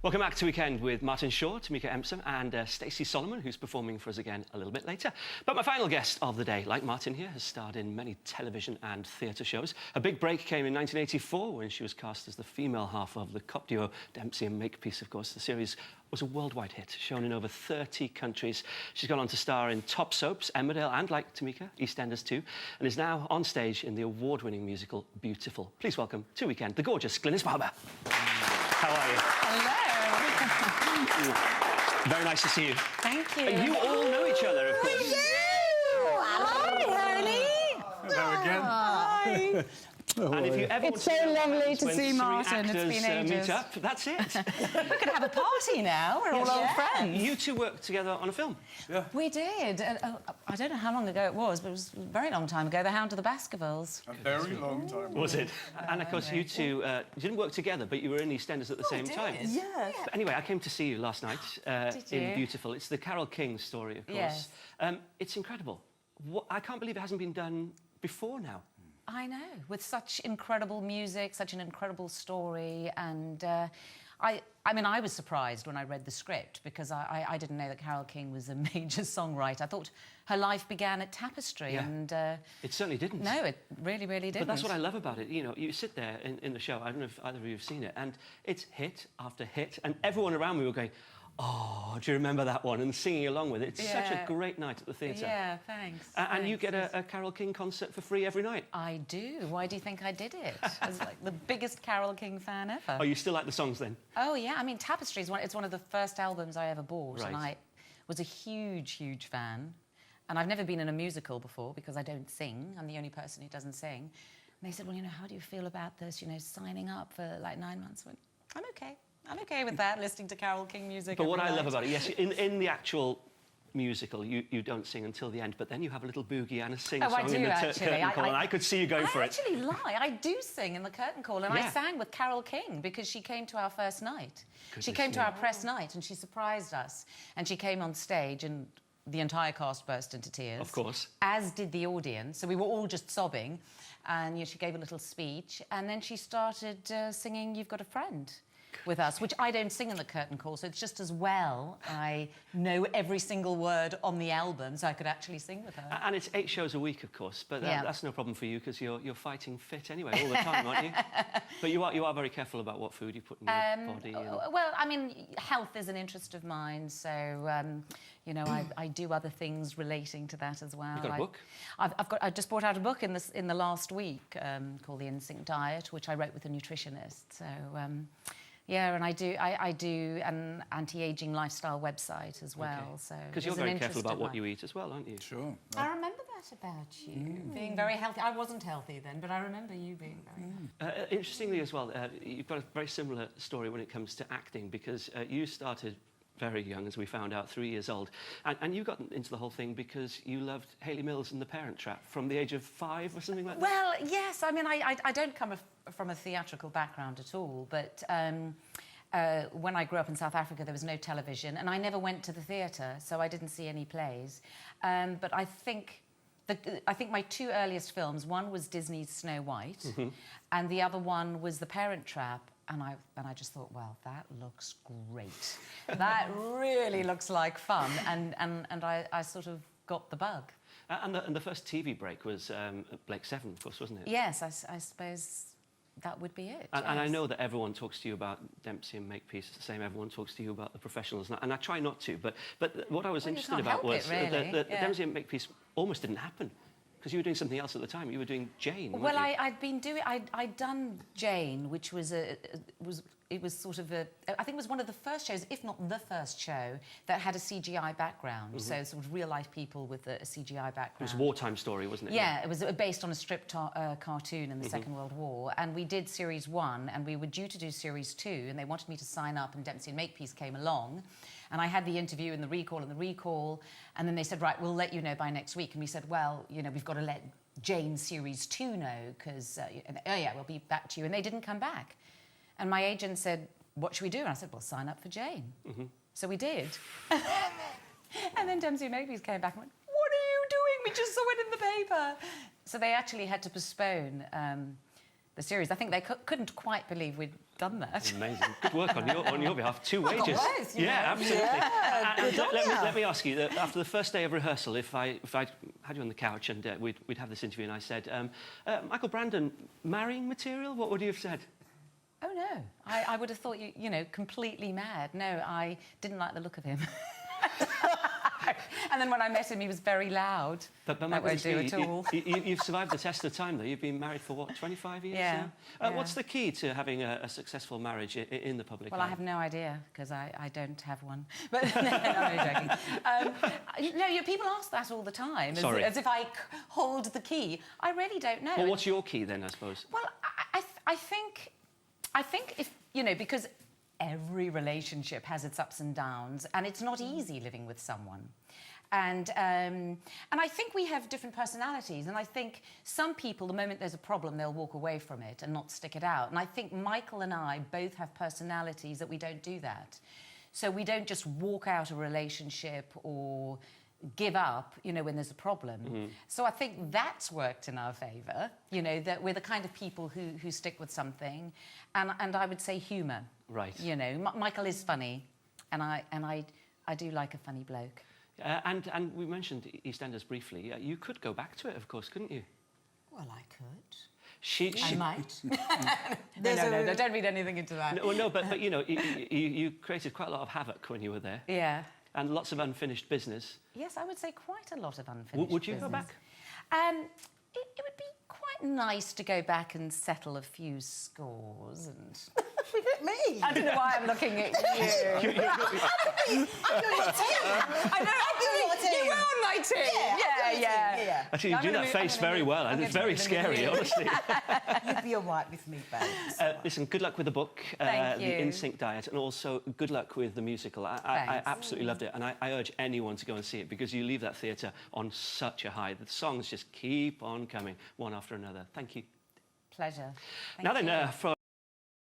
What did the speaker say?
Welcome back to Weekend with Martin Shaw, Tamika Empson and Stacey Solomon, who's performing for us again a little bit later. But my final guest of the day, like Martin here, has starred in many television and theatre shows. A big break came in 1984 when she was cast as the female half of the cop duo Dempsey and Makepeace, of course. The series was a worldwide hit, shown in over 30 countries. She's gone on to star in top soaps, Emmerdale and, like Tamika, EastEnders too, and is now on stage in the award-winning musical Beautiful. Please welcome to Weekend the gorgeous Glynis Barber. How are you? Hello. Very nice to see you. Thank you. And you all know each other, of course. We do! Hi, honey. Hello again. Hi. And if you ever It's so lovely to see Martin. It's been meet ages. up, that's it. We could have a party now. We're all old friends. You two worked together on a film. Yeah. We did. I don't know how long ago it was, but it was a very long time ago. The Hound of the Baskervilles. A very long time. Was it? And of course, you two didn't work together, but you were in EastEnders at the same time. Yes. But anyway, I came to see you last night Did you? in Beautiful. It's the Carole King story, of course. Yes. It's incredible. I can't believe it hasn't been done before now. I know, with such incredible music, such an incredible story, and I mean, I was surprised when I read the script because I didn't know that Carole King was a major songwriter. I thought her life began at Tapestry, and it certainly didn't. No, it really, really didn't. But that's what I love about it. You know, you sit there in the show. I don't know if either of you have seen it, and it's hit after hit, and everyone around me were going, "Oh, do you remember that one?" and singing along with it. It's such a great night at the theatre. Yeah, thanks. And you get a Carole King concert for free every night. I do. Why do you think I did it? I was like the biggest Carole King fan ever. Oh, you still like the songs then? Oh yeah, I mean Tapestry is it's one of the first albums I ever bought, Right. and I was a huge, huge fan. And I've never been in a musical before because I don't sing. I'm the only person who doesn't sing. And they said, well, you know, how do you feel about this? You know, signing up for like 9 months. I went, I'm okay. I'm okay with that, listening to Carole King music. But what I every love night. about it, yes, in the actual musical, you don't sing until the end, but then you have a little boogie and a sing-song I do, in the actually. curtain call, and I could see you going for I it. actually lie. I do sing in the curtain call, and Yeah. I sang with Carole King because she came to our first night. She Goodness came to me. our press night, and she surprised us. And she came on stage, and the entire cast burst into tears. Of course. As did the audience. So we were all just sobbing. And you know, she gave a little speech, and then she started singing "You've Got a Friend" with us, which I don't sing in the curtain call, so it's just as well I know every single word on the album, so I could actually sing with her. And it's 8 shows a week, of course, but that's no problem for you because you're fighting fit anyway all the time, aren't you? But you are very careful about what food you put in your body. And... Well, I mean, health is an interest of mine, so you know, I do other things relating to that as well. You've got a book? I just brought out a book in the last week called The In-Sync Diet, which I wrote with a nutritionist. So. Yeah, and I do an anti-aging lifestyle website as well. So because you're very careful about what you eat as well, aren't you? Sure. I remember that about you, being very healthy. I wasn't healthy then, but I remember you being very healthy. Interestingly as well, you've got a very similar story when it comes to acting because you started very young, as we found out, 3 years old. And you got into the whole thing because you loved Hayley Mills and The Parent Trap from the age of 5 or something like that? Well, yes. I mean, I don't come from a theatrical background at all, but when I grew up in South Africa, there was no television, and I never went to the theatre, so I didn't see any plays. But I think my 2 earliest films, one was Disney's Snow White, and the other one was The Parent Trap. And I just thought, well, that looks great. That really looks like fun. And I sort of got the bug. And the first TV break was Blake Seven, of course, wasn't it? Yes, I suppose that would be it. And I know that everyone talks to you about Dempsey and Makepeace. It's the same. Everyone talks to you about the professionals, and I try not to. But what I was interested about was that Dempsey and Makepeace almost didn't happen. Because you were doing something else at the time. You were doing Jane, weren't well, you? I'd done Jane, which was sort of I think it was one of the first shows, if not the first show, that had a CGI background. So sort of real life people with a CGI background. It was a wartime story, wasn't it? Yeah, it was based on a strip cartoon in the Second World War. And we did series 1, and we were due to do series 2, and they wanted me to sign up, and Dempsey and Makepeace came along. And I had the interview and the recall, and then they said, right, we'll let you know by next week. And we said, well, you know, we've got to let Jane Series 2 know, because, oh yeah, we'll be back to you. And they didn't come back. And my agent said, what should we do? And I said, well, sign up for Jane. So we did. And then Dempsey and Makepeace came back and went, what are you doing? We just saw it in the paper. So they actually had to postpone the series. I think they couldn't quite believe we'd done that. Amazing. Good work on your behalf. 2 wages. ways, you know. Absolutely. Yeah, And good on let me ask you, that after the first day of rehearsal, if I had you on the couch and we'd have this interview and I said, Michael Brandon, marrying material, what would you have said? Oh, no. I would have thought you know, completely mad. No, I didn't like the look of him. And then when I met him, he was very loud. But that won't do at all. You've survived the test of time, though. You've been married for, what, 25 years Yeah. now? What's the key to having a successful marriage in the public Well, eye? I have no idea, because I don't have one. But no, I'm joking. No, people ask that all the time, as if I hold the key. I really don't know. Well, what's your key, then, I suppose? Well, I think if, you know, because every relationship has its ups and downs, and it's not easy living with someone. And I think we have different personalities, and I think some people, the moment there's a problem, they'll walk away from it and not stick it out. And I think Michael and I both have personalities that we don't do that. So we don't just walk out a relationship or give up, you know, when there's a problem. Mm-hmm. So I think that's worked in our favour, you know, that we're the kind of people who stick with something, and I would say humour. Right. You know, Michael is funny, and I do like a funny bloke. And we mentioned EastEnders briefly. You could go back to it, of course, couldn't you? Well, I could. I might. No, don't read anything into that. No, but you know, you created quite a lot of havoc when you were there. Yeah. And lots of unfinished business. Yes, I would say quite a lot of unfinished Would you business. go back? It would be quite nice to go back and settle a few scores and... Look at me. I don't know why I'm looking at you. I'm on your team. I know, you were on my team. Yeah. Actually, you do that face very well, and it's very scary, honestly. You'd be all right with me, babes. Listen, good luck with the book, Thank you. The In Sync Diet, and also good luck with the musical. I absolutely loved it, and I urge anyone to go and see it, because you leave that theatre on such a high. The songs just keep on coming, one after another. Thank you. Pleasure. Now then, for